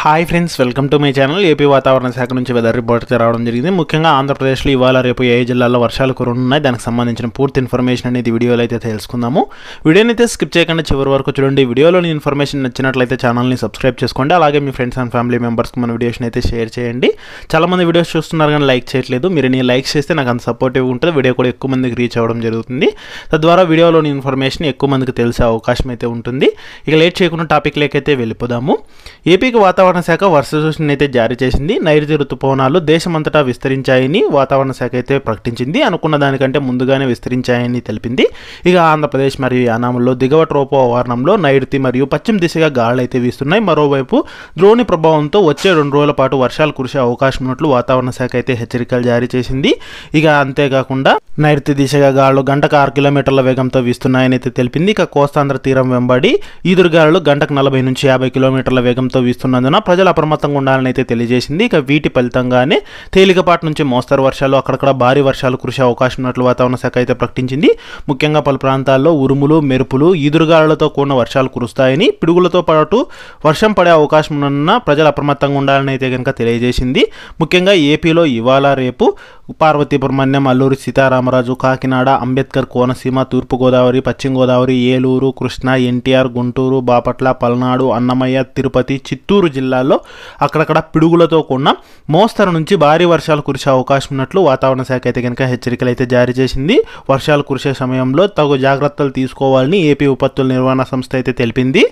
Hi friends, welcome to my channel. AP వాతావరణ శాఖ నుంచి వెదర్ రిపోర్ట్ రావడం జరిగింది. ముఖ్యంగా ఆంధ్రప్రదేశ్లో ఇవాళ రేపు ఏ జిల్లాల్లో వర్షాలు కురనున్నాయి, దానికి సంబంధించిన పూర్తి ఇన్ఫర్మేషన్ అనేది వీడియోలో అయితే తెలుసుకుందాము. వీడియోని అయితే స్కిప్ చేయకుండా చివరి వరకు చూడండి. వీడియోలోని ఇన్ఫర్మేషన్ నచ్చినట్లయితే ఛానల్ని సబ్స్క్రైబ్ చేసుకోండి. అలాగే మీ ఫ్రెండ్స్ అండ్ ఫ్యామిలీ మెంబర్స్కి మన వీడియోస్ని అయితే షేర్ చేయండి. చాలామంది వీడియోస్ చూస్తున్నారు కానీ లైక్ చేయట్లేదు. మీరు నేను లైక్ చేస్తే నాకు అంత సపోర్టివ్ ఉంటుంది. వీడియో కూడా ఎక్కువ మందికి రీచ్ అవ్వడం జరుగుతుంది. తద్వారా వీడియోలోని ఇన్ఫర్మేషన్ ఎక్కువ మందికి తెలిసే అవకాశం అయితే ఉంటుంది. ఇక లేట్ చేయకుండా టాపిక్ లేకైతే వెళ్ళిపోదాము. ఏపీకి వాతావరణ శాఖ వర్ష సూచన అయితే జారీ చేసింది. నైరుతి ఋతుపవనాలు దేశమంతటా విస్తరించాయని వాతావరణ శాఖ అయితే ప్రకటించింది. అనుకున్న దానికంటే ముందుగానే విస్తరించాయని తెలిపింది. ఇక ఆంధ్రప్రదేశ్ మరియు యానాంలో దిగువ ట్రోపోవారణంలో నైరుతి మరియు పశ్చిమ దిశగా గాలులు అయితే వీస్తున్నాయి. మరోవైపు ద్రోణి ప్రభావంతో వచ్చే 2 రోజుల పాటు వర్షాలు కురిసే అవకాశం ఉన్నట్లు వాతావరణ శాఖ అయితే హెచ్చరికలు జారీ చేసింది. ఇక అంతేకాకుండా నైరుతి దిశగా గాలులు గంటకు 6 కిలోమీటర్ల వేగంతో వీస్తున్నాయని అయితే తెలిపింది. ఇక కోస్తాంధ్ర తీరం వెంబడి ఈదురుగాలులు గంటకు 40 నుంచి 50 కిలోమీటర్ల వేగంతో వీస్తున్నందున ప్రజలు అప్రమత్తంగా ఉండాలని అయితే తెలియజేసింది. ఇక వీటి ఫలితంగానే తేలికపాటి నుంచి మోస్తరు వర్షాలు, అక్కడక్కడ భారీ వర్షాలు కురిసే అవకాశం ఉన్నట్లు వాతావరణ శాఖ అయితే ప్రకటించింది. ముఖ్యంగా పలు ప్రాంతాల్లో ఉరుములు, మెరుపులు, ఈదురుగాలులతో కూడిన వర్షాలు కురుస్తాయని, పిడుగులతో పాటు వర్షం పడే అవకాశం ఉన్న ప్రజలు అప్రమత్తంగా ఉండాలని అయితే కనుక తెలియజేసింది. ముఖ్యంగా ఏపీలో ఇవాళ రేపు పార్వతీపురం, మన్యం, అల్లూరి సీతారామరాజు, కాకినాడ, అంబేద్కర్ కోనసీమ, తూర్పుగోదావరి, పశ్చిమ గోదావరి, ఏలూరు, కృష్ణా, ఎన్టీఆర్, గుంటూరు, బాపట్ల, పల్నాడు, అన్నమయ్య, తిరుపతి, చిత్తూరు జిల్లాల్లో అక్కడక్కడ పిడుగులతో కూడిన మోస్తరు నుంచి భారీ వర్షాలు కురిసే అవకాశం ఉన్నట్లు వాతావరణ శాఖ అయితే కనుక హెచ్చరికలు అయితే జారీ చేసింది. వర్షాలు కురిసే సమయంలో తగు జాగ్రత్తలు తీసుకోవాలని ఏపీ విపత్తుల నిర్వహణ సంస్థ అయితే తెలిపింది.